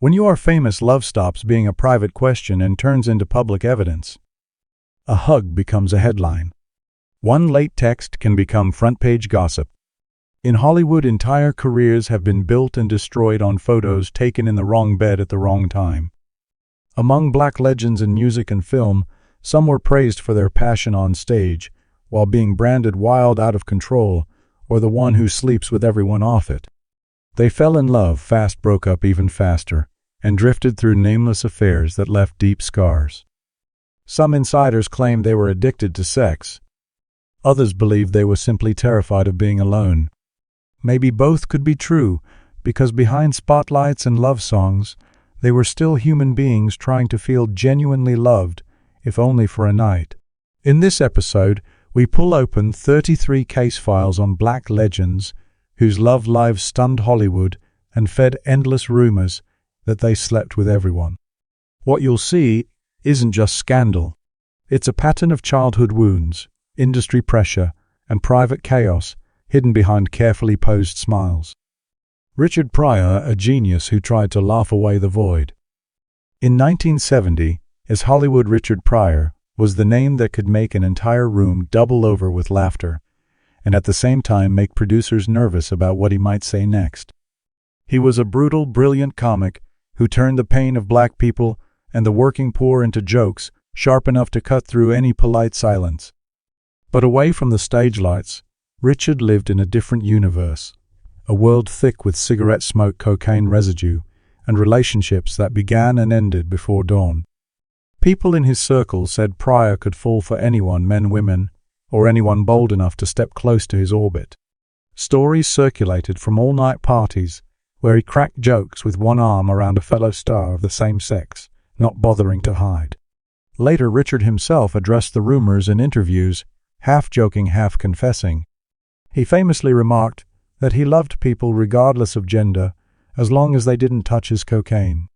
When you are famous, love stops being a private question and turns into public evidence. A hug becomes a headline. One late text can become front-page gossip. In Hollywood, entire careers have been built and destroyed on photos taken in the wrong bed at the wrong time. Among black legends in music and film, some were praised for their passion on stage, while being branded wild, out of control, or the one who sleeps with everyone off it. They fell in love fast, broke up even faster, and drifted through nameless affairs that left deep scars. Some insiders claimed they were addicted to sex. Others believed they were simply terrified of being alone. Maybe both could be true, because behind spotlights and love songs, they were still human beings trying to feel genuinely loved, if only for a night. In this episode, we pull open 33 case files on black legends whose love lives stunned Hollywood and fed endless rumors that they slept with everyone. What you'll see isn't just scandal. It's a pattern of childhood wounds, industry pressure, and private chaos hidden behind carefully posed smiles. Richard Pryor, a genius who tried to laugh away the void. In 1970, as Hollywood, Richard Pryor was the name that could make an entire room double over with laughter, and at the same time make producers nervous about what he might say next. He was a brutal, brilliant comic who turned the pain of black people and the working poor into jokes sharp enough to cut through any polite silence. But away from the stage lights, Richard lived in a different universe, a world thick with cigarette smoke, cocaine residue, and relationships that began and ended before dawn. People in his circle said Pryor could fall for anyone, men, women, or anyone bold enough to step close to his orbit. Stories circulated from all-night parties where he cracked jokes with one arm around a fellow star of the same sex, not bothering to hide. Later, Richard himself addressed the rumors in interviews, half joking, half confessing. He famously remarked that he loved people regardless of gender, as long as they didn't touch his cocaine.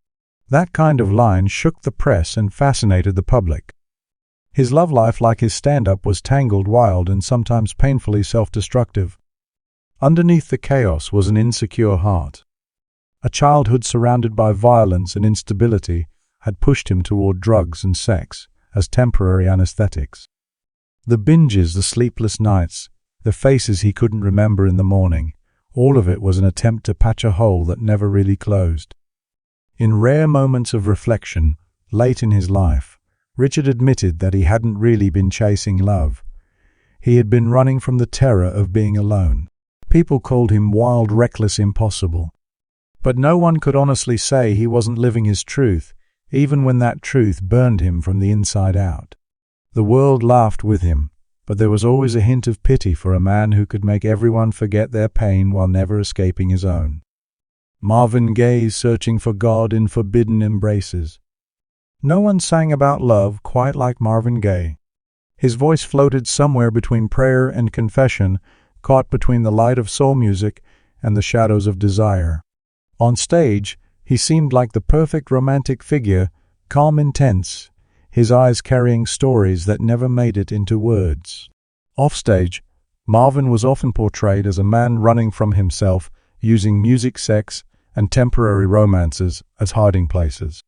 That kind of line shook the press and fascinated the public. His love life, like his stand-up, was tangled, wild, and sometimes painfully self-destructive. Underneath the chaos was an insecure heart. A childhood surrounded by violence and instability had pushed him toward drugs and sex as temporary anesthetics. The binges, the sleepless nights, the faces he couldn't remember in the morning, all of it was an attempt to patch a hole that never really closed. In rare moments of reflection, late in his life, Richard admitted that he hadn't really been chasing love. He had been running from the terror of being alone. People called him wild, reckless, impossible. But no one could honestly say he wasn't living his truth, even when that truth burned him from the inside out. The world laughed with him, but there was always a hint of pity for a man who could make everyone forget their pain while never escaping his own. Marvin Gaye searching for God in forbidden embraces. No one sang about love quite like Marvin Gaye. His voice floated somewhere between prayer and confession, caught between the light of soul music and the shadows of desire. On stage, he seemed like the perfect romantic figure, calm, intense, his eyes carrying stories that never made it into words. Offstage, Marvin was often portrayed as a man running from himself, using music, sex, and temporary romances as hiding places.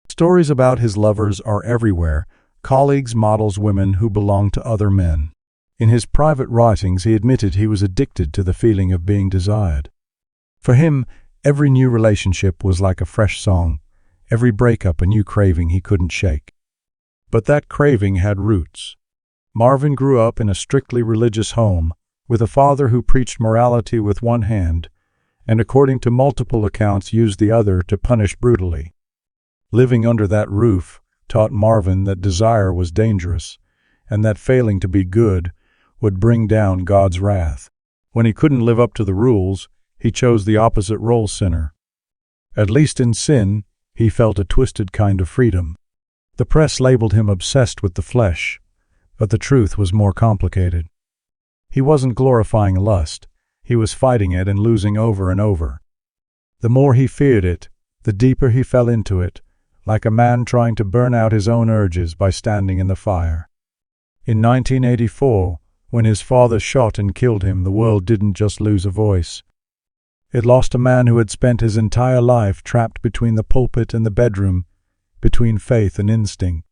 Stories about his lovers are everywhere, colleagues, models, women who belong to other men. In his private writings, he admitted he was addicted to the feeling of being desired. For him, every new relationship was like a fresh song, every breakup a new craving he couldn't shake. But that craving had roots. Marvin grew up in a strictly religious home, with a father who preached morality with one hand, and according to multiple accounts used the other to punish brutally. Living under that roof taught Marvin that desire was dangerous, and that failing to be good would bring down God's wrath. When he couldn't live up to the rules, he chose the opposite role, sinner. At least in sin, he felt a twisted kind of freedom. The press labeled him obsessed with the flesh, but the truth was more complicated. He wasn't glorifying lust, he was fighting it and losing over and over. The more he feared it, the deeper he fell into it, like a man trying to burn out his own urges by standing in the fire. In 1984, when his father shot and killed him, the world didn't just lose a voice. It lost a man who had spent his entire life trapped between the pulpit and the bedroom, between faith and instinct.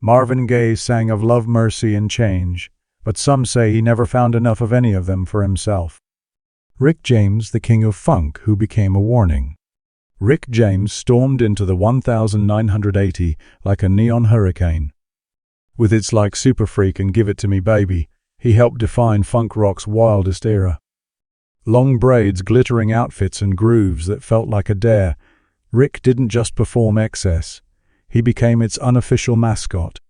Marvin Gaye sang of love, mercy, and change, but some say he never found enough of any of them for himself. Rick James, the king of funk, who became a warning. Rick James stormed into the 1980 like a neon hurricane. With its like Super Freak and Give It To Me Baby, he helped define funk rock's wildest era. Long braids, glittering outfits, and grooves that felt like a dare, Rick didn't just perform excess, he became its unofficial mascot.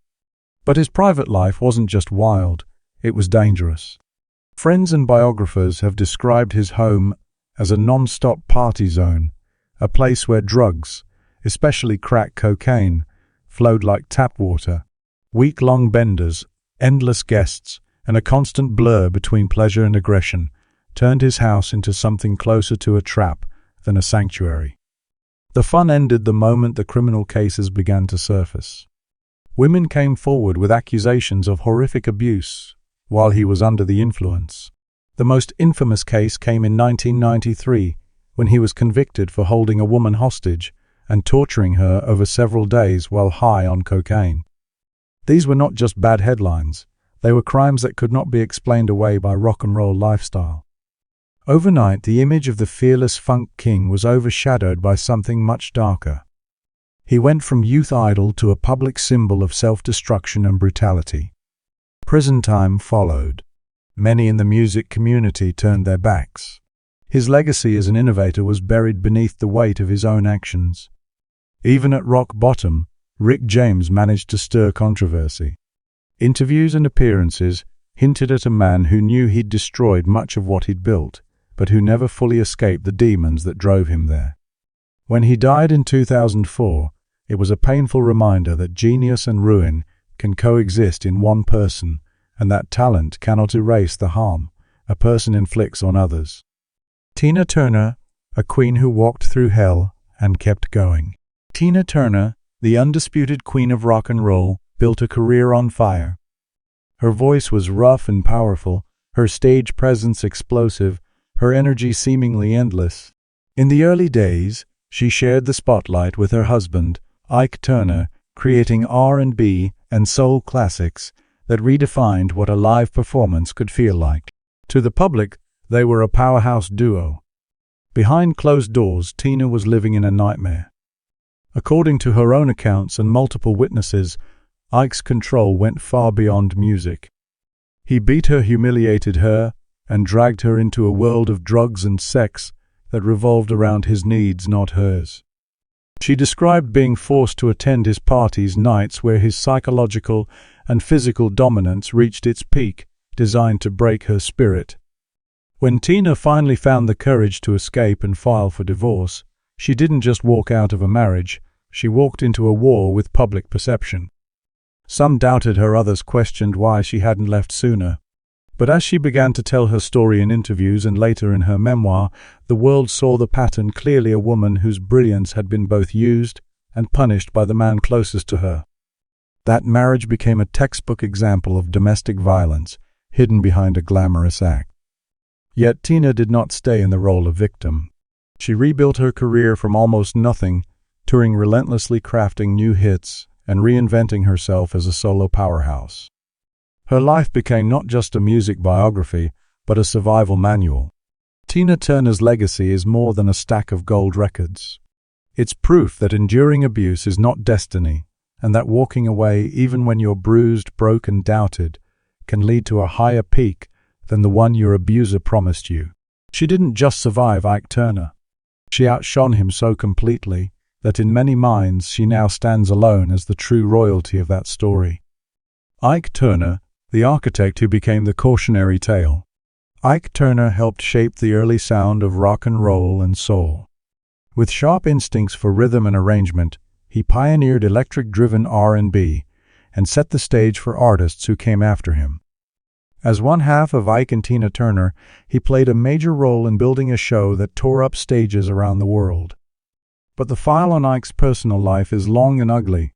But his private life wasn't just wild, it was dangerous. Friends and biographers have described his home as a non-stop party zone, a place where drugs, especially crack cocaine, flowed like tap water. Week-long benders, endless guests, and a constant blur between pleasure and aggression turned his house into something closer to a trap than a sanctuary. The fun ended the moment the criminal cases began to surface. Women came forward with accusations of horrific abuse while he was under the influence. The most infamous case came in 1993, when he was convicted for holding a woman hostage and torturing her over several days while high on cocaine. These were not just bad headlines, they were crimes that could not be explained away by rock and roll lifestyle. Overnight, the image of the fearless funk king was overshadowed by something much darker. He went from youth idol to a public symbol of self-destruction and brutality. Prison time followed. Many in the music community turned their backs. His legacy as an innovator was buried beneath the weight of his own actions. Even at rock bottom, Rick James managed to stir controversy. Interviews and appearances hinted at a man who knew he'd destroyed much of what he'd built, but who never fully escaped the demons that drove him there. When he died in 2004, it was a painful reminder that genius and ruin can coexist in one person, and that talent cannot erase the harm a person inflicts on others. Tina Turner, a queen who walked through hell and kept going. Tina Turner, the undisputed queen of rock and roll, built a career on fire. Her voice was rough and powerful, her stage presence explosive, her energy seemingly endless. In the early days, she shared the spotlight with her husband, Ike Turner, creating R&B and soul classics that redefined what a live performance could feel like. To the public, they were a powerhouse duo. Behind closed doors, Tina was living in a nightmare. According to her own accounts and multiple witnesses, Ike's control went far beyond music. He beat her, humiliated her, and dragged her into a world of drugs and sex that revolved around his needs, not hers. She described being forced to attend his parties, nights where his psychological and physical dominance reached its peak, designed to break her spirit. When Tina finally found the courage to escape and file for divorce, she didn't just walk out of a marriage, she walked into a war with public perception. Some doubted her, others questioned why she hadn't left sooner. But as she began to tell her story in interviews and later in her memoir, the world saw the pattern clearly: a woman whose brilliance had been both used and punished by the man closest to her. That marriage became a textbook example of domestic violence, hidden behind a glamorous act. Yet Tina did not stay in the role of victim. She rebuilt her career from almost nothing, touring relentlessly, crafting new hits, and reinventing herself as a solo powerhouse. Her life became not just a music biography, but a survival manual. Tina Turner's legacy is more than a stack of gold records. It's proof that enduring abuse is not destiny, and that walking away, even when you're bruised, broken, doubted, can lead to a higher peak than the one your abuser promised you. She didn't just survive Ike Turner. She outshone him so completely that in many minds she now stands alone as the true royalty of that story. Ike Turner, the architect who became the cautionary tale. Ike Turner helped shape the early sound of rock and roll and soul. With sharp instincts for rhythm and arrangement, he pioneered electric-driven R&B and set the stage for artists who came after him. As one half of Ike and Tina Turner, he played a major role in building a show that tore up stages around the world. But the file on Ike's personal life is long and ugly.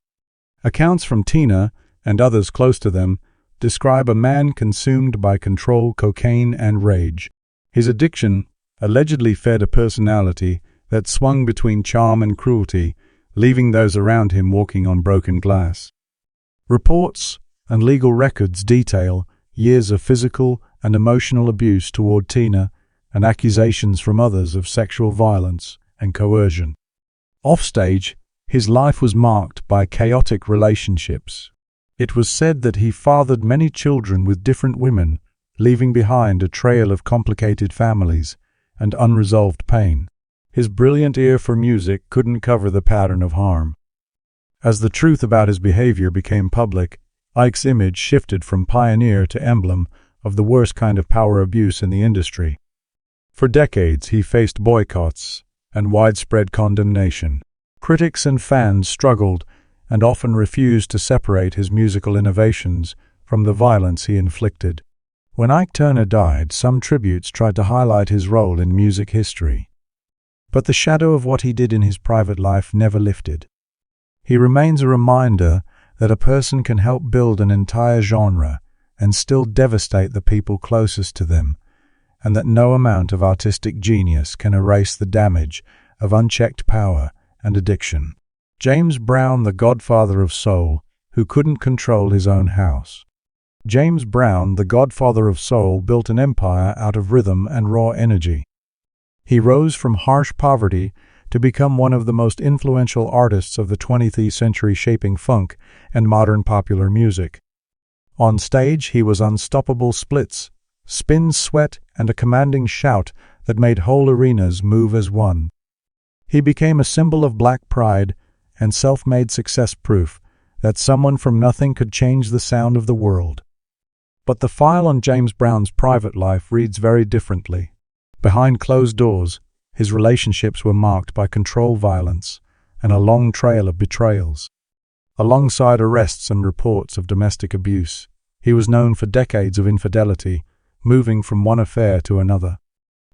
Accounts from Tina, and others close to them, describe a man consumed by control, cocaine, and rage. His addiction, allegedly fed a personality that swung between charm and cruelty, leaving those around him walking on broken glass. Reports and legal records detail years of physical and emotional abuse toward Tina and accusations from others of sexual violence and coercion. Offstage, his life was marked by chaotic relationships. It was said that he fathered many children with different women, leaving behind a trail of complicated families and unresolved pain. His brilliant ear for music couldn't cover the pattern of harm. As the truth about his behavior became public, Ike's image shifted from pioneer to emblem of the worst kind of power abuse in the industry. For decades, he faced boycotts and widespread condemnation. Critics and fans struggled and often refused to separate his musical innovations from the violence he inflicted. When Ike Turner died, some tributes tried to highlight his role in music history. But the shadow of what he did in his private life never lifted. He remains a reminder that a person can help build an entire genre and still devastate the people closest to them, and that no amount of artistic genius can erase the damage of unchecked power and addiction. James Brown, the godfather of soul, who couldn't control his own house. James Brown, the godfather of soul, built an empire out of rhythm and raw energy. He rose from harsh poverty to become one of the most influential artists of the 20th century, shaping funk and modern popular music. On stage, he was unstoppable splits, spin, sweat, and a commanding shout that made whole arenas move as one. He became a symbol of black pride and self-made success, proof that someone from nothing could change the sound of the world. But the file on James Brown's private life reads very differently. Behind closed doors, his relationships were marked by control violence and a long trail of betrayals. Alongside arrests and reports of domestic abuse, he was known for decades of infidelity, moving from one affair to another.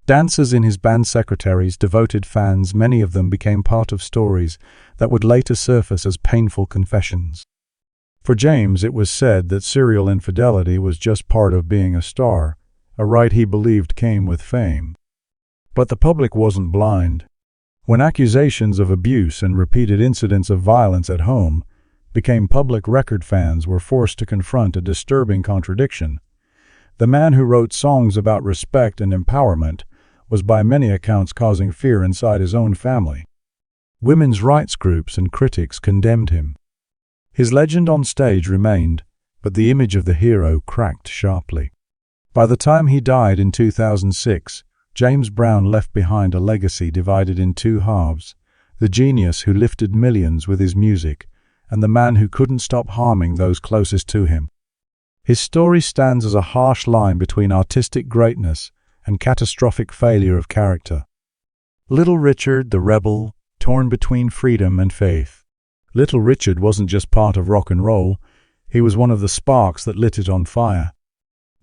Dancers in his band, secretaries, devoted fans, many of them became part of stories that would later surface as painful confessions. For James, it was said that serial infidelity was just part of being a star, a right he believed came with fame. But the public wasn't blind. When accusations of abuse and repeated incidents of violence at home became public record, fans were forced to confront a disturbing contradiction. The man who wrote songs about respect and empowerment was by many accounts causing fear inside his own family. Women's rights groups and critics condemned him. His legend on stage remained, but the image of the hero cracked sharply. By the time he died in 2006, James Brown left behind a legacy divided in two halves: the genius who lifted millions with his music, and the man who couldn't stop harming those closest to him. His story stands as a harsh line between artistic greatness and catastrophic failure of character. Little Richard, the rebel, torn between freedom and faith. Little Richard wasn't just part of rock and roll, he was one of the sparks that lit it on fire.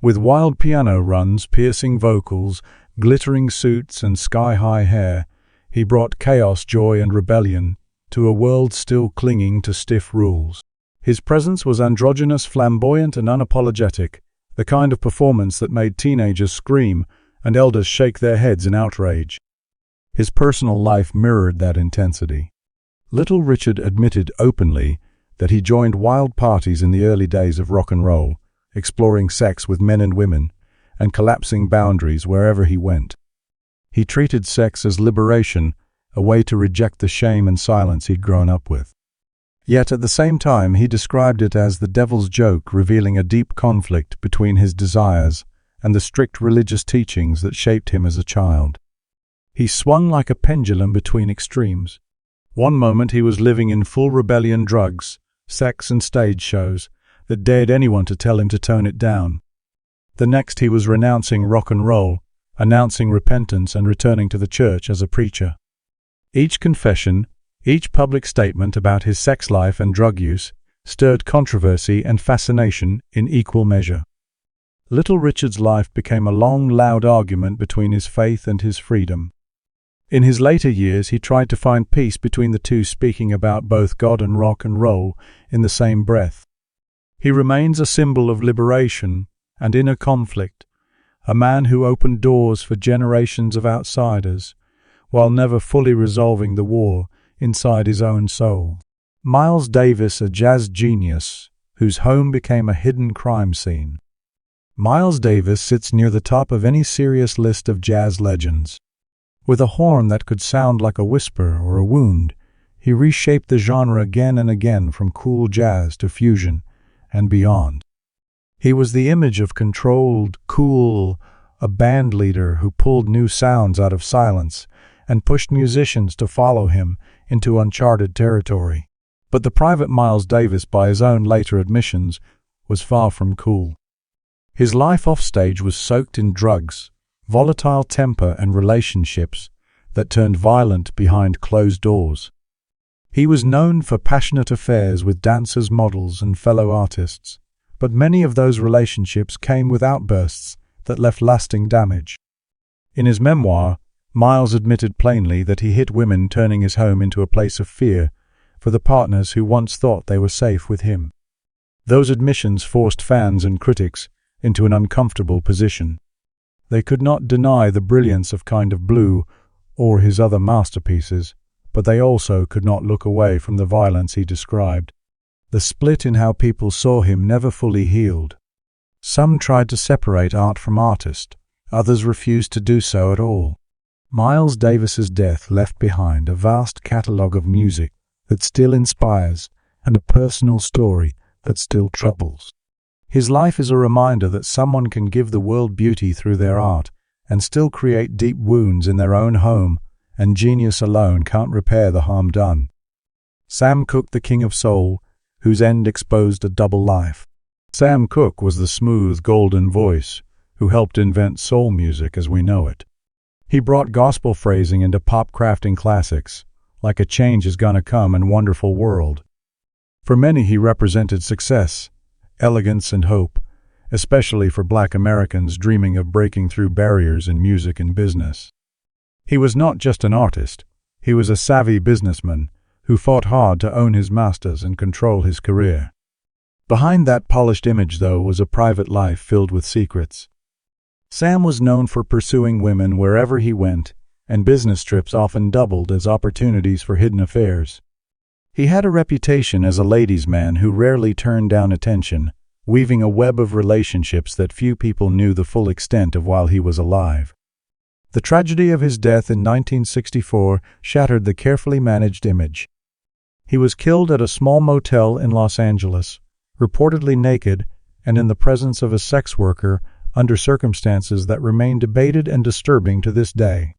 With wild piano runs, piercing vocals, glittering suits, and sky-high hair, he brought chaos, joy, and rebellion to a world still clinging to stiff rules. His presence was androgynous, flamboyant, and unapologetic, the kind of performance that made teenagers scream and elders shake their heads in outrage. His personal life mirrored that intensity. Little Richard admitted openly that he joined wild parties in the early days of rock and roll, exploring sex with men and women, and collapsing boundaries wherever he went. He treated sex as liberation, a way to reject the shame and silence he'd grown up with. Yet at the same time, he described it as the devil's joke, revealing a deep conflict between his desires and the strict religious teachings that shaped him as a child. He swung like a pendulum between extremes. One moment he was living in full rebellion, drugs, sex, and stage shows that dared anyone to tell him to tone it down. The next he was renouncing rock and roll, announcing repentance, and returning to the church as a preacher. Each confession, each public statement about his sex life and drug use stirred controversy and fascination in equal measure. Little Richard's life became a long, loud argument between his faith and his freedom. In his later years, he tried to find peace between the two, speaking about both God and rock and roll in the same breath. He remains a symbol of liberation and inner conflict, a man who opened doors for generations of outsiders, while never fully resolving the war inside his own soul. Miles Davis, a jazz genius whose home became a hidden crime scene. Miles Davis sits near the top of any serious list of jazz legends. With a horn that could sound like a whisper or a wound, he reshaped the genre again and again, from cool jazz to fusion and beyond. He was the image of controlled, cool, a band leader who pulled new sounds out of silence and pushed musicians to follow him into uncharted territory. But the private Miles Davis, by his own later admissions, was far from cool. His life offstage was soaked in drugs, volatile temper, and relationships that turned violent behind closed doors. He was known for passionate affairs with dancers, models, and fellow artists, but many of those relationships came with outbursts that left lasting damage. In his memoir, Miles admitted plainly that he hit women, turning his home into a place of fear for the partners who once thought they were safe with him. Those admissions forced fans and critics into an uncomfortable position. They could not deny the brilliance of Kind of Blue or his other masterpieces, but they also could not look away from the violence he described. The split in how people saw him never fully healed. Some tried to separate art from artist, others refused to do so at all. Miles Davis's death left behind a vast catalogue of music that still inspires and a personal story that still troubles. His life is a reminder that someone can give the world beauty through their art and still create deep wounds in their own home, and genius alone can't repair the harm done. Sam Cooke, the King of Soul, whose end exposed a double life. Sam Cooke was the smooth, golden voice who helped invent soul music as we know it. He brought gospel phrasing into pop crafting classics, like A Change Is Gonna Come and Wonderful World. For many, he represented success, elegance, and hope, especially for Black Americans dreaming of breaking through barriers in music and business. He was not just an artist, he was a savvy businessman who fought hard to own his masters and control his career. Behind that polished image, though, was a private life filled with secrets. Sam was known for pursuing women wherever he went, and business trips often doubled as opportunities for hidden affairs. He had a reputation as a ladies' man who rarely turned down attention, weaving a web of relationships that few people knew the full extent of while he was alive. The tragedy of his death in 1964 shattered the carefully managed image. He was killed at a small motel in Los Angeles, reportedly naked and in the presence of a sex worker, under circumstances that remain debated and disturbing to this day.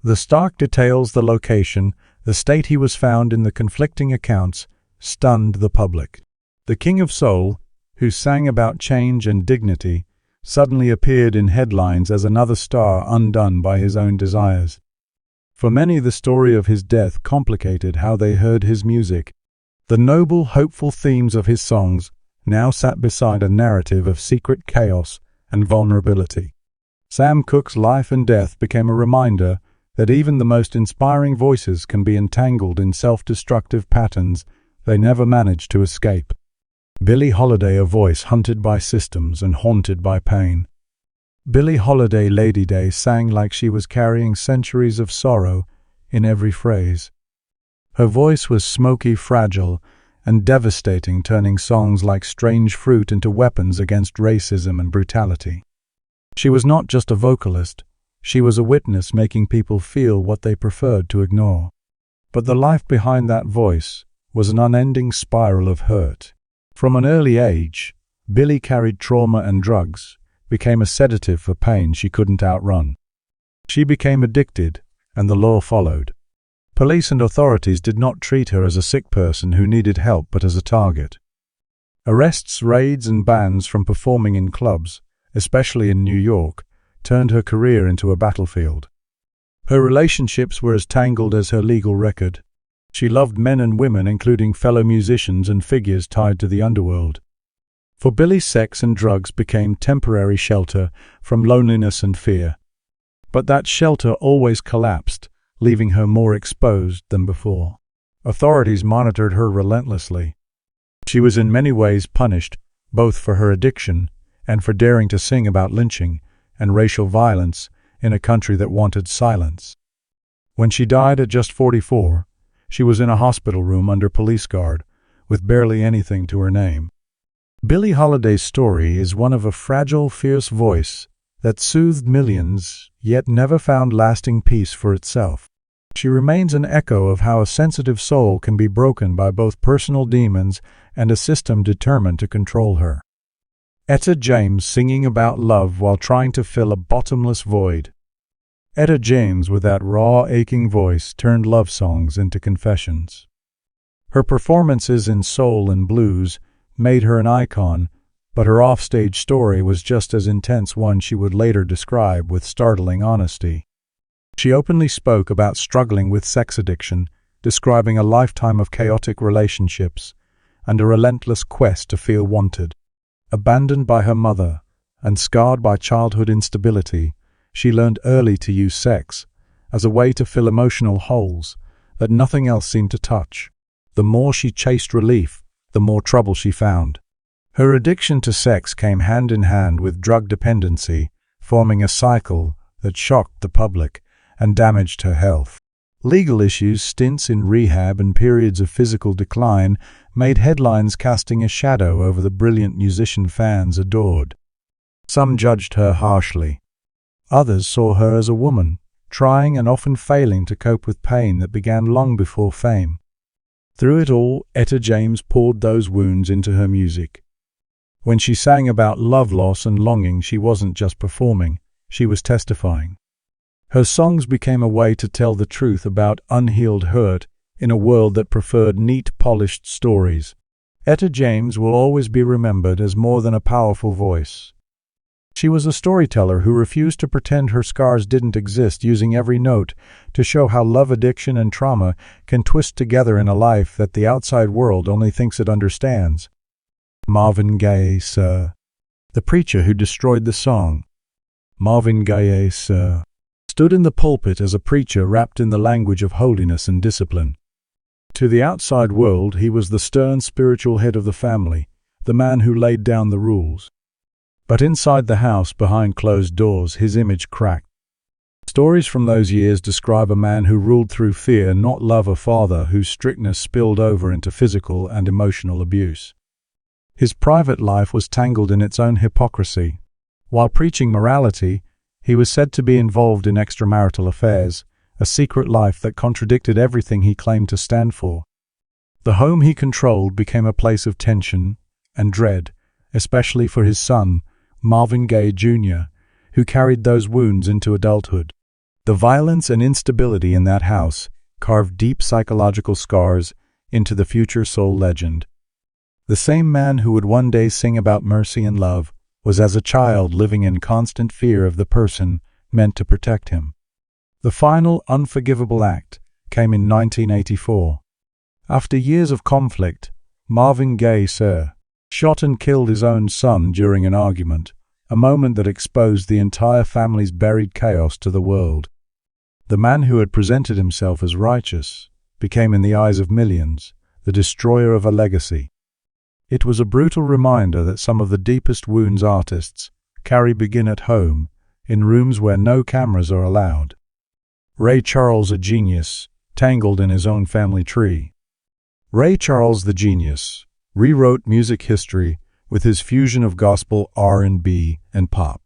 The stock details the location, the state he was found in, the conflicting accounts stunned the public. The King of Soul, who sang about change and dignity, suddenly appeared in headlines as another star undone by his own desires. For many, the story of his death complicated how they heard his music. The noble, hopeful themes of his songs now sat beside a narrative of secret chaos and vulnerability. Sam Cooke's life and death became a reminder that even the most inspiring voices can be entangled in self-destructive patterns they never manage to escape. Billie Holiday, a voice hunted by systems and haunted by pain. Billie Holiday, Lady Day, sang like she was carrying centuries of sorrow in every phrase. Her voice was smoky, fragile, and devastating, turning songs like Strange Fruit into weapons against racism and brutality. She was not just a vocalist, she was a witness, making people feel what they preferred to ignore. But the life behind that voice was an unending spiral of hurt. From an early age, Billie carried trauma and drugs, became a sedative for pain she couldn't outrun. She became addicted, and the law followed. Police and authorities did not treat her as a sick person who needed help, but as a target. Arrests, raids, and bans from performing in clubs, especially in New York, turned her career into a battlefield. Her relationships were as tangled as her legal record. She loved men and women, including fellow musicians and figures tied to the underworld. For Billie, sex and drugs became temporary shelter from loneliness and fear. But that shelter always collapsed, leaving her more exposed than before. Authorities monitored her relentlessly. She was in many ways punished, both for her addiction and for daring to sing about lynching and racial violence in a country that wanted silence. When she died at just 44, she was in a hospital room under police guard, with barely anything to her name. Billie Holiday's story is one of a fragile, fierce voice that soothed millions, yet never found lasting peace for itself. She remains an echo of how a sensitive soul can be broken by both personal demons and a system determined to control her. Etta James singing about love while trying to fill a bottomless void. Etta James, with that raw, aching voice, turned love songs into confessions. Her performances in soul and blues made her an icon, but her offstage story was just as intense, one she would later describe with startling honesty. She openly spoke about struggling with sex addiction, describing a lifetime of chaotic relationships and a relentless quest to feel wanted. Abandoned by her mother and scarred by childhood instability, she learned early to use sex as a way to fill emotional holes that nothing else seemed to touch. The more she chased relief, the more trouble she found. Her addiction to sex came hand in hand with drug dependency, forming a cycle that shocked the public and damaged her health. Legal issues, stints in rehab, and periods of physical decline made headlines, casting a shadow over the brilliant musician fans adored. Some judged her harshly. Others saw her as a woman, trying and often failing to cope with pain that began long before fame. Through it all, Etta James poured those wounds into her music. When she sang about love, loss, and longing, she wasn't just performing, she was testifying. Her songs became a way to tell the truth about unhealed hurt in a world that preferred neat, polished stories. Etta James will always be remembered as more than a powerful voice. She was a storyteller who refused to pretend her scars didn't exist, using every note to show how love, addiction, and trauma can twist together in a life that the outside world only thinks it understands. Marvin Gaye, sir. The preacher who destroyed the song. Marvin Gaye, sir, stood in the pulpit as a preacher wrapped in the language of holiness and discipline. To the outside world, he was the stern spiritual head of the family, the man who laid down the rules. But inside the house, behind closed doors, his image cracked. Stories from those years describe a man who ruled through fear, not love, a father whose strictness spilled over into physical and emotional abuse. His private life was tangled in its own hypocrisy. While preaching morality, he was said to be involved in extramarital affairs, a secret life that contradicted everything he claimed to stand for. The home he controlled became a place of tension and dread, especially for his son, Marvin Gaye Jr., who carried those wounds into adulthood. The violence and instability in that house carved deep psychological scars into the future soul legend. The same man who would one day sing about mercy and love was as a child living in constant fear of the person meant to protect him. The final unforgivable act came in 1984. After years of conflict, Marvin Gaye Sr. shot and killed his own son during an argument, a moment that exposed the entire family's buried chaos to the world. The man who had presented himself as righteous became, in the eyes of millions, the destroyer of a legacy. It was a brutal reminder that some of the deepest wounds artists carry begin at home, in rooms where no cameras are allowed. Ray Charles, a genius, tangled in his own family tree. Ray Charles, the genius, rewrote music history with his fusion of gospel, R&B, and pop.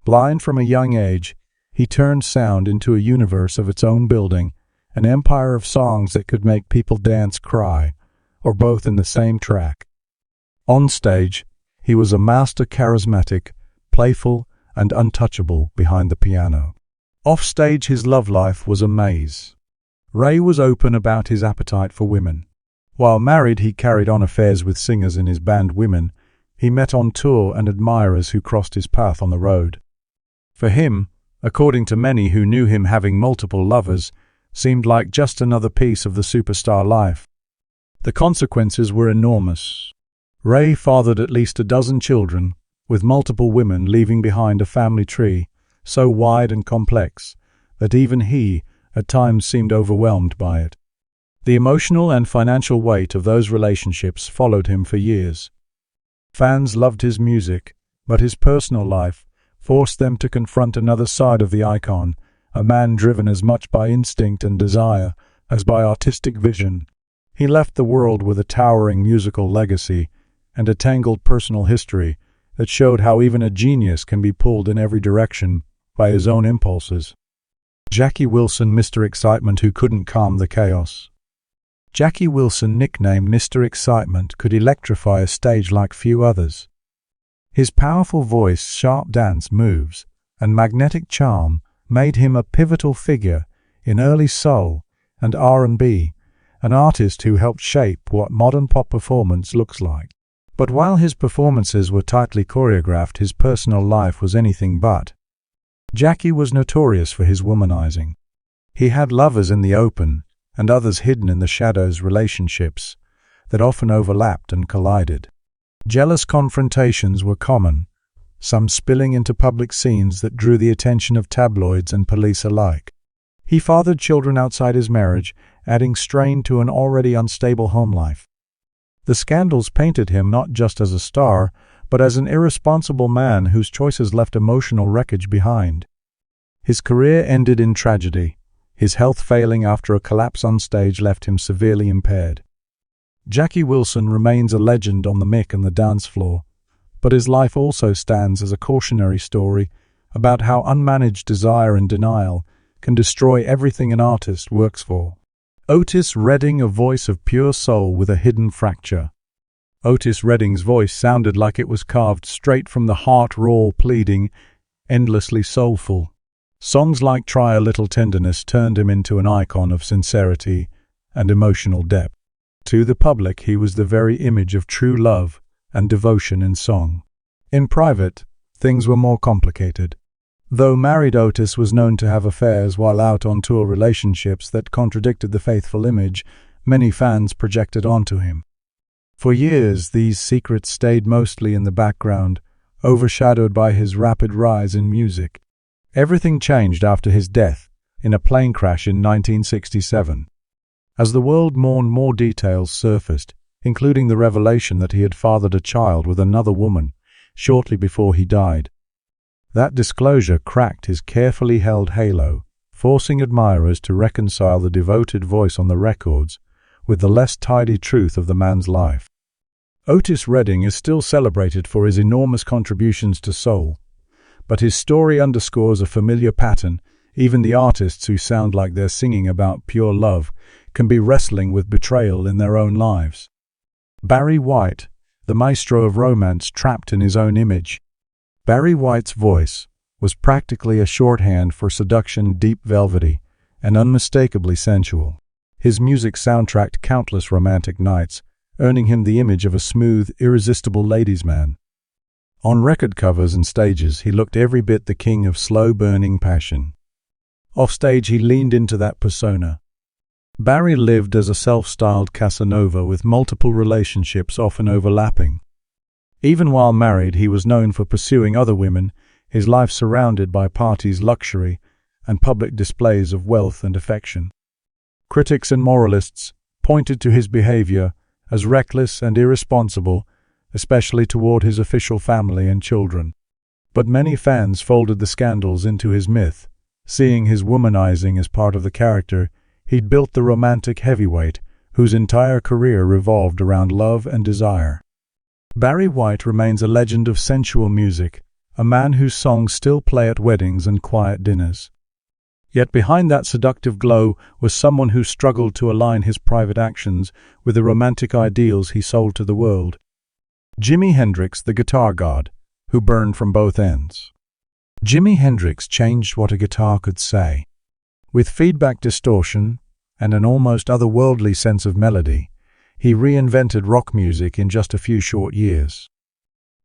Blind from a young age, he turned sound into a universe of its own, building an empire of songs that could make people dance, cry, or both in the same track. On stage, he was a master, charismatic, playful, and untouchable behind the piano. Off stage, his love life was a maze. Ray was open about his appetite for women. While married, he carried on affairs with singers in his band Women he met on tour and admirers who crossed his path on the road. For him, according to many who knew him, having multiple lovers seemed like just another piece of the superstar life. The consequences were enormous. Ray fathered at least a dozen children, with multiple women, leaving behind a family tree so wide and complex that even he, at times, seemed overwhelmed by it. The emotional and financial weight of those relationships followed him for years. Fans loved his music, but his personal life forced them to confront another side of the icon, a man driven as much by instinct and desire as by artistic vision. He left the world with a towering musical legacy and a tangled personal history that showed how even a genius can be pulled in every direction by his own impulses. Jackie Wilson, Mr. Excitement who couldn't calm the chaos. Jackie Wilson, nicknamed Mr. Excitement, could electrify a stage like few others. His powerful voice, sharp dance moves, and magnetic charm made him a pivotal figure in early soul and R&B, an artist who helped shape what modern pop performance looks like. But while his performances were tightly choreographed, his personal life was anything but. Jackie was notorious for his womanizing. He had lovers in the open and others hidden in the shadows, relationships that often overlapped and collided. Jealous confrontations were common, some spilling into public scenes that drew the attention of tabloids and police alike. He fathered children outside his marriage, adding strain to an already unstable home life. The scandals painted him not just as a star, but as an irresponsible man whose choices left emotional wreckage behind. His career ended in tragedy. His health failing after a collapse on stage left him severely impaired. Jackie Wilson remains a legend on the mic and the dance floor, but his life also stands as a cautionary story about how unmanaged desire and denial can destroy everything an artist works for. Otis Redding, a voice of pure soul with a hidden fracture. Otis Redding's voice sounded like it was carved straight from the heart, raw, pleading, endlessly soulful. Songs like Try a Little Tenderness turned him into an icon of sincerity and emotional depth. To the public, he was the very image of true love and devotion in song. In private, things were more complicated. Though married, Otis was known to have affairs while out on tour, relationships that contradicted the faithful image many fans projected onto him. For years, these secrets stayed mostly in the background, overshadowed by his rapid rise in music. Everything changed after his death in a plane crash in 1967. As the world mourned, more details surfaced, including the revelation that he had fathered a child with another woman shortly before he died. That disclosure cracked his carefully held halo, forcing admirers to reconcile the devoted voice on the records with the less tidy truth of the man's life. Otis Redding is still celebrated for his enormous contributions to soul, but his story underscores a familiar pattern. Even the artists who sound like they're singing about pure love can be wrestling with betrayal in their own lives. Barry White, the maestro of romance trapped in his own image. Barry White's voice was practically a shorthand for seduction, deep, velvety, and unmistakably sensual. His music soundtracked countless romantic nights, earning him the image of a smooth, irresistible ladies' man. On record covers and stages, he looked every bit the king of slow-burning passion. Offstage, he leaned into that persona. Barry lived as a self-styled Casanova with multiple relationships often overlapping. Even while married, he was known for pursuing other women, his life surrounded by parties, luxury, and public displays of wealth and affection. Critics and moralists pointed to his behavior as reckless and irresponsible, especially toward his official family and children. But many fans folded the scandals into his myth, seeing his womanizing as part of the character. He'd built the romantic heavyweight, whose entire career revolved around love and desire. Barry White remains a legend of sensual music, a man whose songs still play at weddings and quiet dinners. Yet behind that seductive glow was someone who struggled to align his private actions with the romantic ideals he sold to the world. Jimi Hendrix, the guitar god, who burned from both ends. Jimi Hendrix changed what a guitar could say. With feedback distortion and an almost otherworldly sense of melody, he reinvented rock music in just a few short years.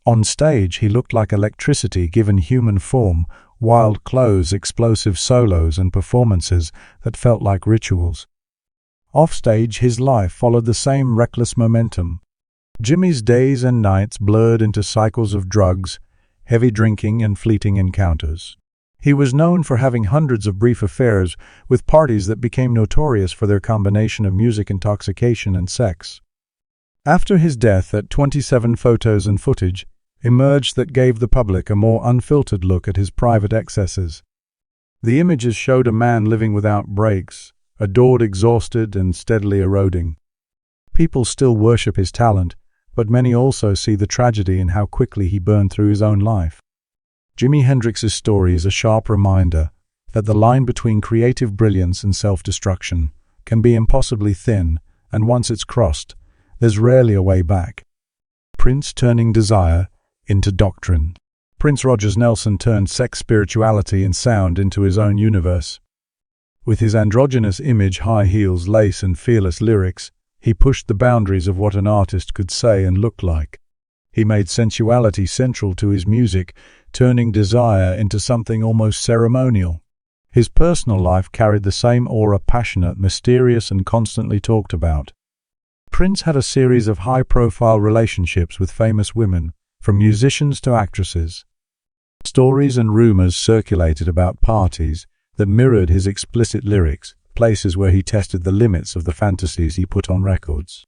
On stage, he looked like electricity given human form, wild clothes, explosive solos, and performances that felt like rituals. Offstage, his life followed the same reckless momentum. Jimmy's days and nights blurred into cycles of drugs, heavy drinking, and fleeting encounters. He was known for having hundreds of brief affairs with parties that became notorious for their combination of music intoxication and sex. After his death, at 27 photos and footage emerged that gave the public a more unfiltered look at his private excesses. The images showed a man living without breaks, adored, exhausted, and steadily eroding. People still worship his talent, but many also see the tragedy in how quickly he burned through his own life. Jimi Hendrix's story is a sharp reminder that the line between creative brilliance and self-destruction can be impossibly thin, and once it's crossed, there's rarely a way back. Prince turning desire into doctrine. Prince Rogers Nelson turned sex, spirituality, and sound into his own universe. With his androgynous image, high heels, lace, and fearless lyrics, he pushed the boundaries of what an artist could say and look like. He made sensuality central to his music, turning desire into something almost ceremonial. His personal life carried the same aura, passionate, mysterious, and constantly talked about. Prince had a series of high-profile relationships with famous women, from musicians to actresses. Stories and rumors circulated about parties that mirrored his explicit lyrics, places where he tested the limits of the fantasies he put on records.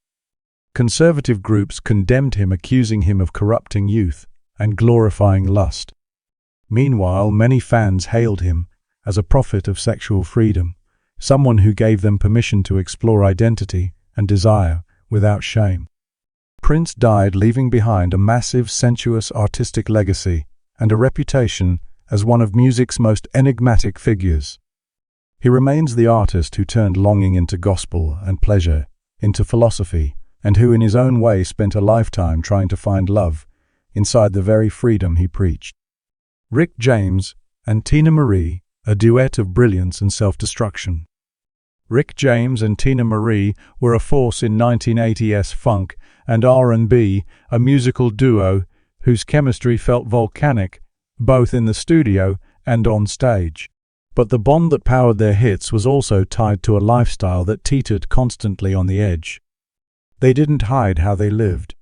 Conservative groups condemned him, accusing him of corrupting youth and glorifying lust. Meanwhile, many fans hailed him as a prophet of sexual freedom, someone who gave them permission to explore identity and desire without shame. Prince died, leaving behind a massive, sensuous artistic legacy and a reputation as one of music's most enigmatic figures. He remains the artist who turned longing into gospel and pleasure into philosophy, and who in his own way spent a lifetime trying to find love inside the very freedom he preached. Rick James and Tina Marie, a duet of brilliance and self-destruction. Rick James and Tina Marie were a force in 1980s funk and R&B, a musical duo whose chemistry felt volcanic, both in the studio and on stage. But the bond that powered their hits was also tied to a lifestyle that teetered constantly on the edge. They didn't hide how they lived.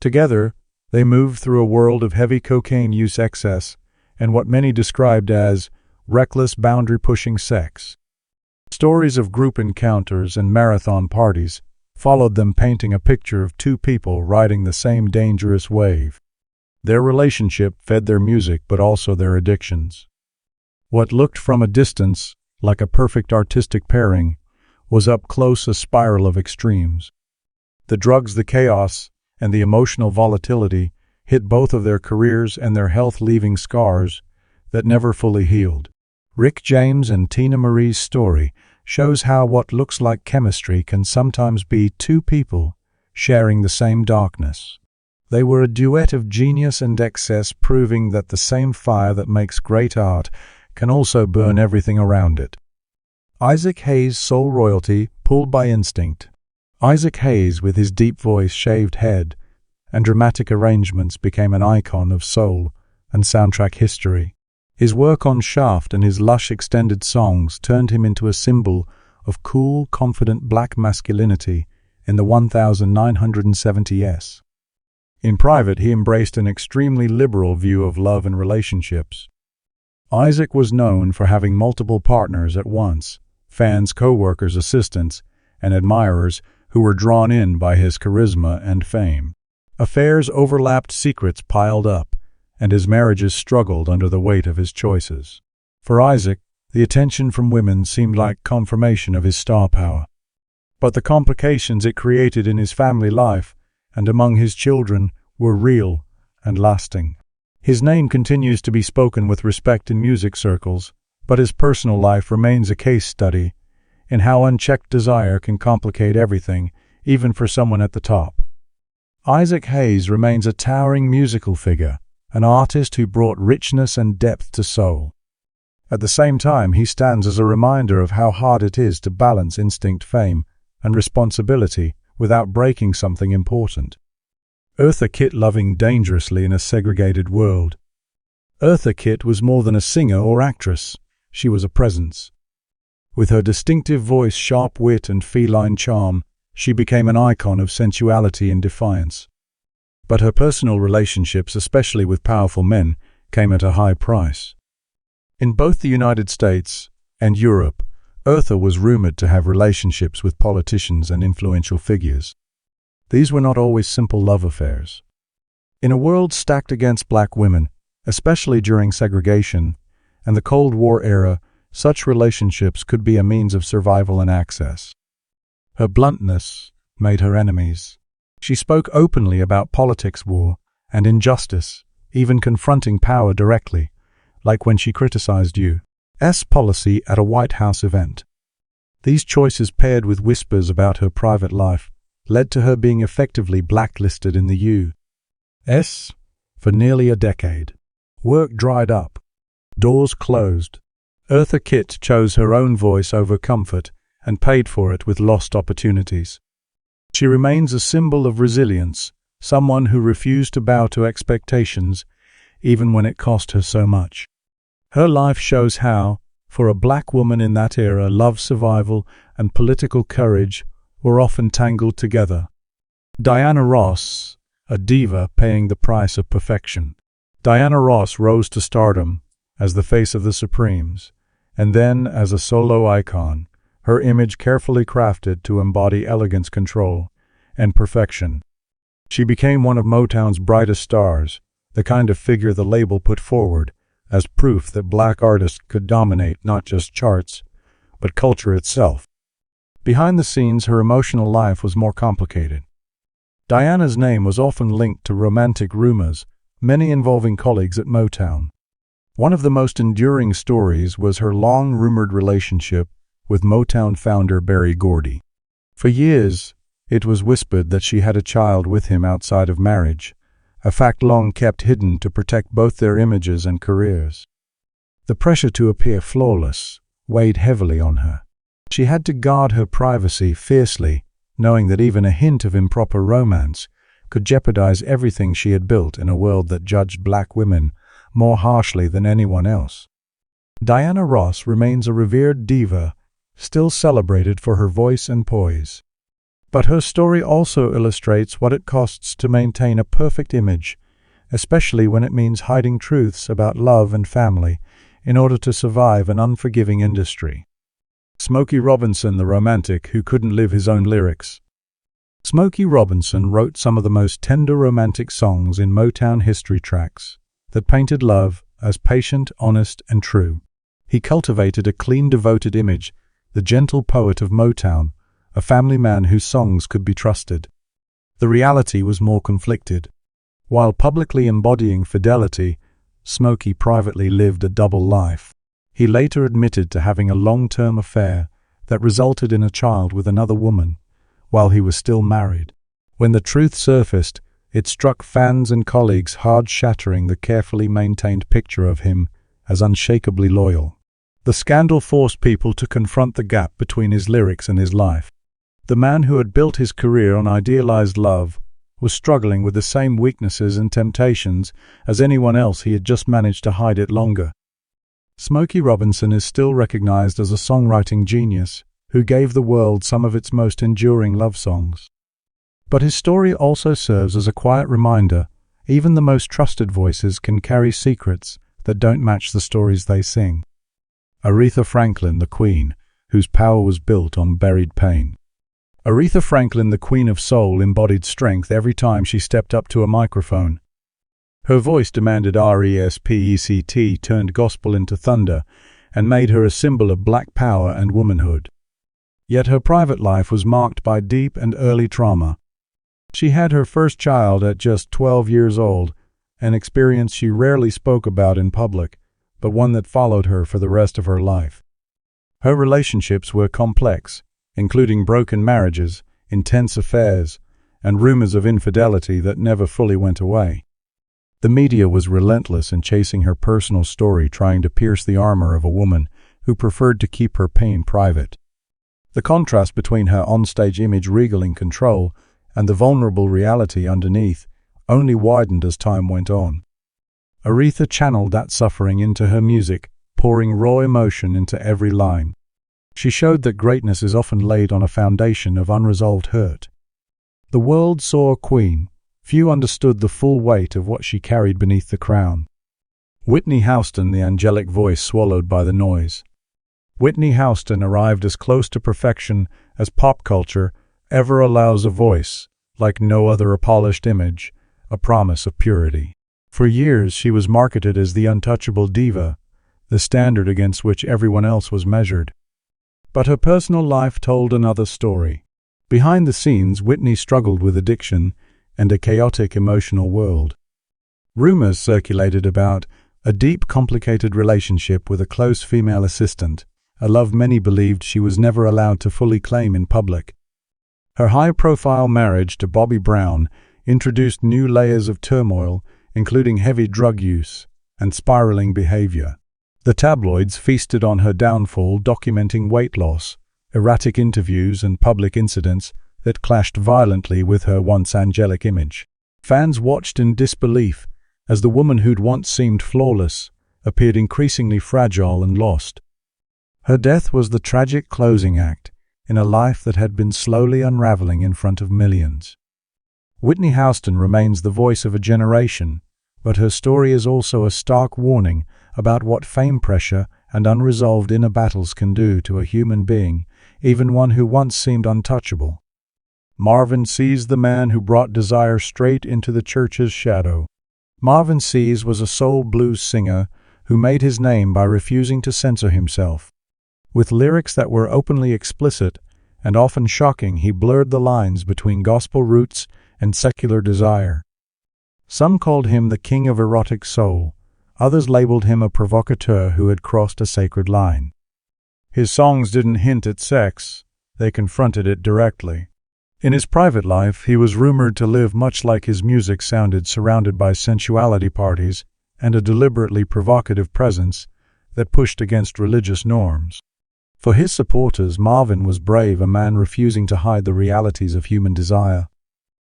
Together, they moved through a world of heavy cocaine use, excess, and what many described as reckless, boundary-pushing sex. Stories of group encounters and marathon parties followed them, painting a picture of two people riding the same dangerous wave. Their relationship fed their music, but also their addictions. What looked from a distance like a perfect artistic pairing was up close a spiral of extremes. The drugs, the chaos, and the emotional volatility hit both of their careers and their health, leaving scars that never fully healed. Rick James and Tina Marie's story shows how what looks like chemistry can sometimes be two people sharing the same darkness. They were a duet of genius and excess, proving that the same fire that makes great art can also burn everything around it. Isaac Hayes, soul royalty, pulled by instinct. Isaac Hayes, with his deep voice, shaved head, and dramatic arrangements, became an icon of soul and soundtrack history. His work on Shaft and his lush extended songs turned him into a symbol of cool, confident black masculinity in the 1970s. In private, he embraced an extremely liberal view of love and relationships. Isaac was known for having multiple partners at once, fans, co-workers, assistants, and admirers who were drawn in by his charisma and fame. Affairs overlapped, secrets piled up, and his marriages struggled under the weight of his choices. For Isaac, the attention from women seemed like confirmation of his star power. But the complications it created in his family life and among his children were real and lasting. His name continues to be spoken with respect in music circles, but his personal life remains a case study in how unchecked desire can complicate everything, even for someone at the top. Isaac Hayes remains a towering musical figure, an artist who brought richness and depth to soul. At the same time, he stands as a reminder of how hard it is to balance instinct, fame, and responsibility without breaking something important. Eartha Kitt, loving dangerously in a segregated world. Eartha Kitt was more than a singer or actress. She was a presence. With her distinctive voice, sharp wit, and feline charm, she became an icon of sensuality and defiance. But her personal relationships, especially with powerful men, came at a high price. In both the United States and Europe, Eartha was rumored to have relationships with politicians and influential figures. These were not always simple love affairs. In a world stacked against black women, especially during segregation and the Cold War era, such relationships could be a means of survival and access. Her bluntness made her enemies. She spoke openly about politics, war, and injustice, even confronting power directly, like when she criticized U.S. policy at a White House event. These choices, paired with whispers about her private life, led to her being effectively blacklisted in the U.S. for nearly a decade. Work dried up. Doors closed. Eartha Kitt chose her own voice over comfort and paid for it with lost opportunities. She remains a symbol of resilience, someone who refused to bow to expectations, even when it cost her so much. Her life shows how, for a black woman in that era, love, survival, and political courage were often tangled together. Diana Ross, a diva paying the price of perfection. Diana Ross rose to stardom as the face of the Supremes, and then as a solo icon, her image carefully crafted to embody elegance, control, and perfection. She became one of Motown's brightest stars, the kind of figure the label put forward as proof that black artists could dominate not just charts, but culture itself. Behind the scenes, her emotional life was more complicated. Diana's name was often linked to romantic rumors, many involving colleagues at Motown. One of the most enduring stories was her long-rumored relationship with Motown founder Berry Gordy. For years, it was whispered that she had a child with him outside of marriage, a fact long kept hidden to protect both their images and careers. The pressure to appear flawless weighed heavily on her. She had to guard her privacy fiercely, knowing that even a hint of improper romance could jeopardize everything she had built in a world that judged black women more harshly than anyone else. Diana Ross remains a revered diva, still celebrated for her voice and poise. But her story also illustrates what it costs to maintain a perfect image, especially when it means hiding truths about love and family in order to survive an unforgiving industry. Smokey Robinson, the romantic who couldn't live his own lyrics. Smokey Robinson wrote some of the most tender romantic songs in Motown history, tracks that painted love as patient, honest, and true. He cultivated a clean, devoted image, the gentle poet of Motown, a family man whose songs could be trusted. The reality was more conflicted. While publicly embodying fidelity, Smokey privately lived a double life. He later admitted to having a long-term affair that resulted in a child with another woman, while he was still married. When the truth surfaced, it struck fans and colleagues hard, shattering the carefully maintained picture of him as unshakably loyal. The scandal forced people to confront the gap between his lyrics and his life. The man who had built his career on idealized love was struggling with the same weaknesses and temptations as anyone else. He had just managed to hide it longer. Smokey Robinson is still recognized as a songwriting genius who gave the world some of its most enduring love songs. But his story also serves as a quiet reminder: even the most trusted voices can carry secrets that don't match the stories they sing. Aretha Franklin, the Queen, whose power was built on buried pain. Aretha Franklin, the Queen of Soul, embodied strength every time she stepped up to a microphone. Her voice demanded respect, turned gospel into thunder, and made her a symbol of black power and womanhood. Yet her private life was marked by deep and early trauma. She had her first child at just 12 years old, an experience she rarely spoke about in public, but one that followed her for the rest of her life. Her relationships were complex, including broken marriages, intense affairs, and rumors of infidelity that never fully went away. The media was relentless in chasing her personal story, trying to pierce the armor of a woman who preferred to keep her pain private. The contrast between her onstage image, regal in control, and the vulnerable reality underneath only widened as time went on. Aretha channeled that suffering into her music, pouring raw emotion into every line. She showed that greatness is often laid on a foundation of unresolved hurt. The world saw a queen. Few understood the full weight of what she carried beneath the crown. Whitney Houston, the angelic voice swallowed by the noise. Whitney Houston arrived as close to perfection as pop culture ever allows a voice, like no other, a polished image, a promise of purity. For years she was marketed as the untouchable diva, the standard against which everyone else was measured. But her personal life told another story. Behind the scenes, Whitney struggled with addiction and a chaotic emotional world. Rumors circulated about a deep, complicated relationship with a close female assistant, a love many believed she was never allowed to fully claim in public. Her high-profile marriage to Bobby Brown introduced new layers of turmoil, including heavy drug use and spiraling behavior. The tabloids feasted on her downfall, documenting weight loss, erratic interviews, and public incidents that clashed violently with her once angelic image. Fans watched in disbelief as the woman who'd once seemed flawless appeared increasingly fragile and lost. Her death was the tragic closing act in a life that had been slowly unraveling in front of millions. Whitney Houston remains the voice of a generation, but her story is also a stark warning about what fame pressure and unresolved inner battles can do to a human being, even one who once seemed untouchable. Marvin sees the man who brought desire straight into the church's shadow. Marvin Sees was a soul blues singer who made his name by refusing to censor himself. With lyrics that were openly explicit and often shocking, he blurred the lines between gospel roots and secular desire. Some called him the king of erotic soul. Others labeled him a provocateur who had crossed a sacred line. His songs didn't hint at sex, they confronted it directly. In his private life, he was rumored to live much like his music sounded, surrounded by sensuality parties and a deliberately provocative presence that pushed against religious norms. For his supporters, Marvin was brave, a man refusing to hide the realities of human desire.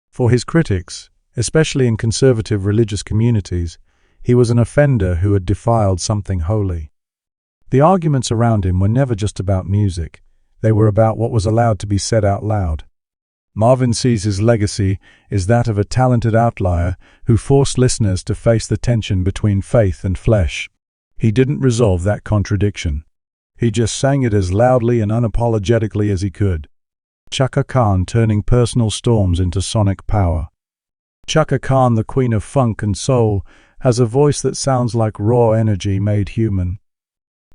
For his critics, especially in conservative religious communities, he was an offender who had defiled something holy. The arguments around him were never just about music. They were about what was allowed to be said out loud. Marvin Sees' legacy is that of a talented outlier who forced listeners to face the tension between faith and flesh. He didn't resolve that contradiction. He just sang it as loudly and unapologetically as he could. Chaka Khan turning personal storms into sonic power. Chaka Khan, the queen of funk and soul, has a voice that sounds like raw energy made human.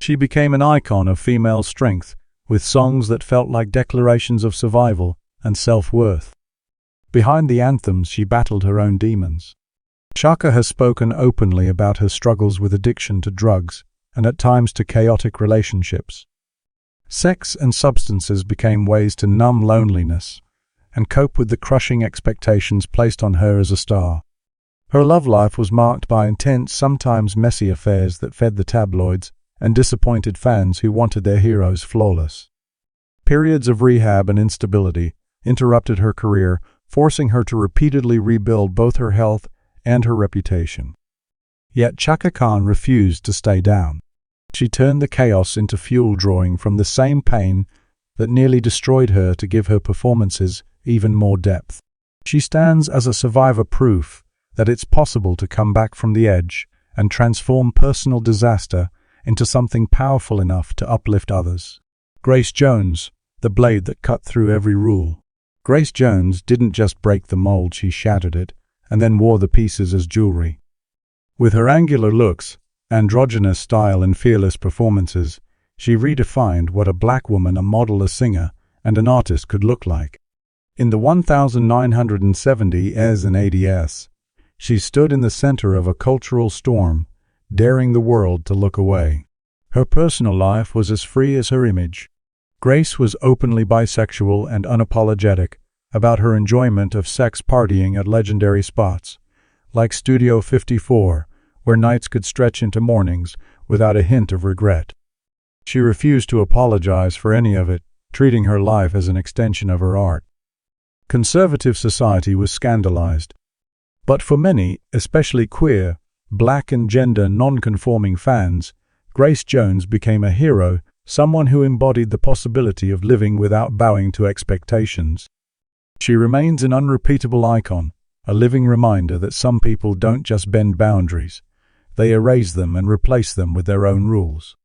She became an icon of female strength, with songs that felt like declarations of survival and self-worth. Behind the anthems, she battled her own demons. Chaka has spoken openly about her struggles with addiction to drugs and at times to chaotic relationships. Sex and substances became ways to numb loneliness and cope with the crushing expectations placed on her as a star. Her love life was marked by intense, sometimes messy affairs that fed the tabloids and disappointed fans who wanted their heroes flawless. Periods of rehab and instability interrupted her career, forcing her to repeatedly rebuild both her health and her reputation. Yet Chaka Khan refused to stay down. She turned the chaos into fuel, drawing from the same pain that nearly destroyed her to give her performances even more depth. She stands as a survivor, proof that it's possible to come back from the edge and transform personal disaster into something powerful enough to uplift others. Grace Jones, the blade that cut through every rule. Grace Jones didn't just break the mold, she shattered it and then wore the pieces as jewelry. With her angular looks, androgynous style, and fearless performances, she redefined what a black woman, a model, a singer, and an artist could look like. In the 1970 S and ADS, she stood in the center of a cultural storm, daring the world to look away. Her personal life was as free as her image. Grace was openly bisexual and unapologetic about her enjoyment of sex, partying at legendary spots, like Studio 54, where nights could stretch into mornings without a hint of regret. She refused to apologize for any of it, treating her life as an extension of her art. Conservative society was scandalized. But for many, especially queer, black and gender non-conforming fans, Grace Jones became a hero, someone who embodied the possibility of living without bowing to expectations. She remains an unrepeatable icon, a living reminder that some people don't just bend boundaries, they erase them and replace them with their own rules.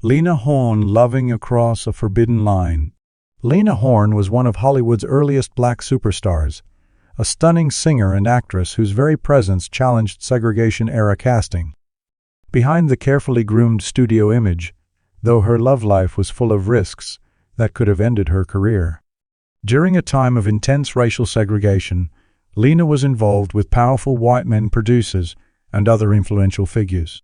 Lena Horne, loving across a forbidden line. Lena Horne was one of Hollywood's earliest black superstars, a stunning singer and actress whose very presence challenged segregation-era casting. Behind the carefully groomed studio image, though her love life was full of risks that could have ended her career. During a time of intense racial segregation, Lena was involved with powerful white men producers and other influential figures.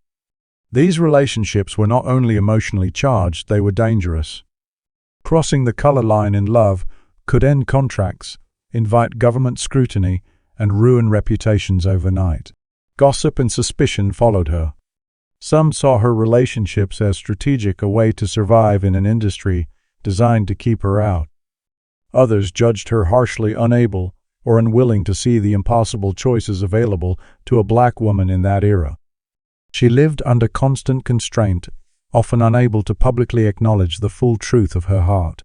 These relationships were not only emotionally charged, they were dangerous. Crossing the color line in love could end contracts, invite government scrutiny, and ruin reputations overnight. Gossip and suspicion followed her. Some saw her relationships as strategic, a way to survive in an industry designed to keep her out. Others judged her harshly, unable or unwilling to see the impossible choices available to a black woman in that era. She lived under constant constraint, often unable to publicly acknowledge the full truth of her heart.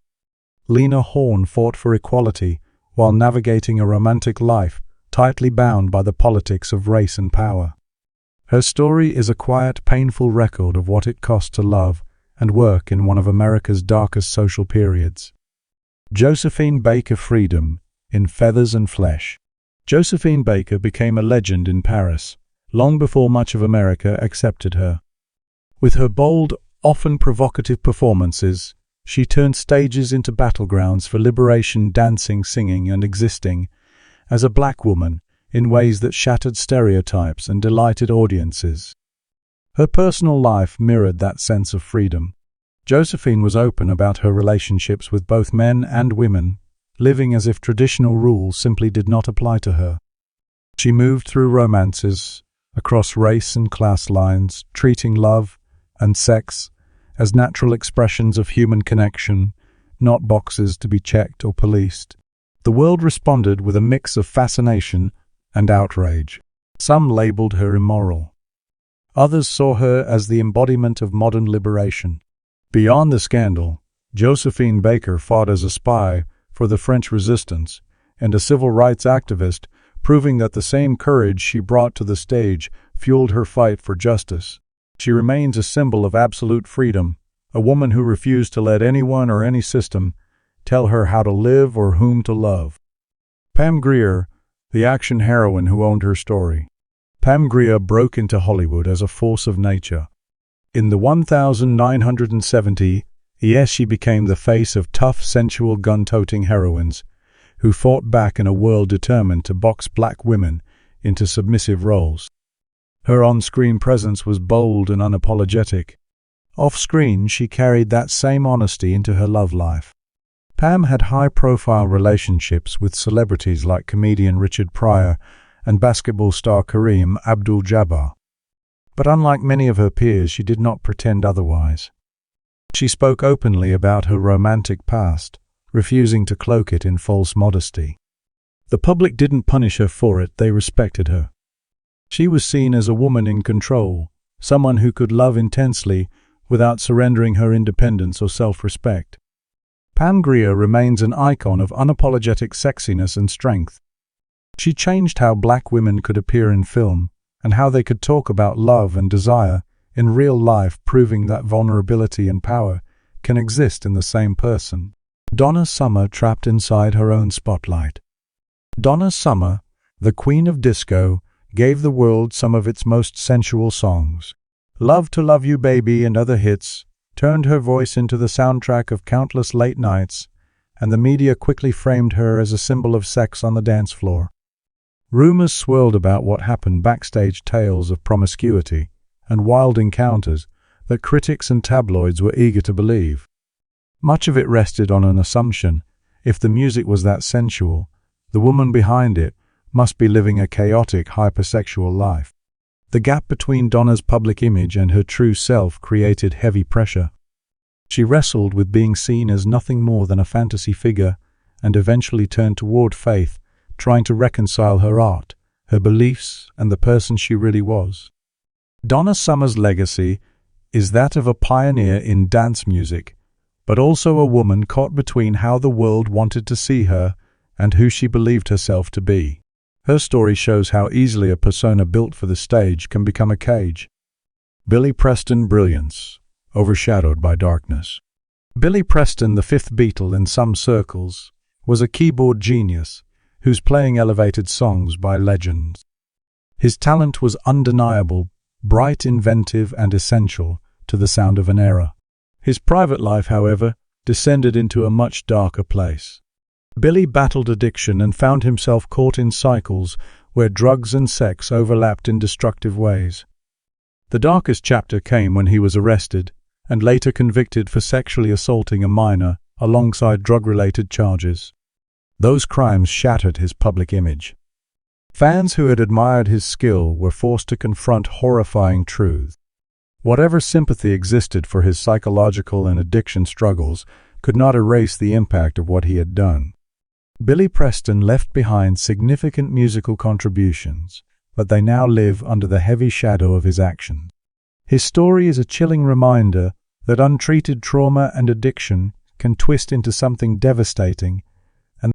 Lena Horne fought for equality while navigating a romantic life tightly bound by the politics of race and power. Her story is a quiet, painful record of what it cost to love and work in one of America's darkest social periods. Josephine Baker Freedom in Feathers and Flesh. Josephine Baker became a legend in Paris long before much of America accepted her. With her bold, often provocative performances, she turned stages into battlegrounds for liberation, dancing, singing, and existing as a black woman in ways that shattered stereotypes and delighted audiences. Her personal life mirrored that sense of freedom. Josephine was open about her relationships with both men and women, living as if traditional rules simply did not apply to her. She moved through romances, across race and class lines, treating love and sex as natural expressions of human connection, not boxes to be checked or policed. The world responded with a mix of fascination and outrage. Some labeled her immoral. Others saw her as the embodiment of modern liberation. Beyond the scandal, Josephine Baker fought as a spy for the French resistance and a civil rights activist, proving that the same courage she brought to the stage fueled her fight for justice. She remains a symbol of absolute freedom, a woman who refused to let anyone or any system tell her how to live or whom to love. Pam Grier, the action heroine who owned her story. Pam Grier broke into Hollywood as a force of nature. In the 1970s, she became the face of tough, sensual, gun-toting heroines who fought back in a world determined to box black women into submissive roles. Her on-screen presence was bold and unapologetic. Off-screen, she carried that same honesty into her love life. Pam had high-profile relationships with celebrities like comedian Richard Pryor and basketball star Kareem Abdul-Jabbar. But unlike many of her peers, she did not pretend otherwise. She spoke openly about her romantic past, refusing to cloak it in false modesty. The public didn't punish her for it, they respected her. She was seen as a woman in control, someone who could love intensely without surrendering her independence or self-respect. Pam Grier remains an icon of unapologetic sexiness and strength. She changed how black women could appear in film and how they could talk about love and desire in real life, proving that vulnerability and power can exist in the same person. Donna Summer trapped inside her own spotlight. Donna Summer, the queen of disco, gave the world some of its most sensual songs. Love to Love You Baby and other hits turned her voice into the soundtrack of countless late nights, and the media quickly framed her as a symbol of sex on the dance floor. Rumors swirled about what happened backstage, tales of promiscuity and wild encounters that critics and tabloids were eager to believe. Much of it rested on an assumption: if the music was that sensual, the woman behind it must be living a chaotic, hypersexual life. The gap between Donna's public image and her true self created heavy pressure. She wrestled with being seen as nothing more than a fantasy figure and eventually turned toward faith, trying to reconcile her art, her beliefs, and the person she really was. Donna Summer's legacy is that of a pioneer in dance music, but also a woman caught between how the world wanted to see her and who she believed herself to be. Her story shows how easily a persona built for the stage can become a cage. Billy Preston brilliance, overshadowed by darkness. Billy Preston, the fifth Beatle in some circles, was a keyboard genius who's playing elevated songs by legends. His talent was undeniable, bright, inventive, and essential to the sound of an era. His private life, however, descended into a much darker place. Billy battled addiction and found himself caught in cycles where drugs and sex overlapped in destructive ways. The darkest chapter came when he was arrested and later convicted for sexually assaulting a minor alongside drug-related charges. Those crimes shattered his public image. Fans who had admired his skill were forced to confront horrifying truths. Whatever sympathy existed for his psychological and addiction struggles could not erase the impact of what he had done. Billy Preston left behind significant musical contributions, but they now live under the heavy shadow of his actions. His story is a chilling reminder that untreated trauma and addiction can twist into something devastating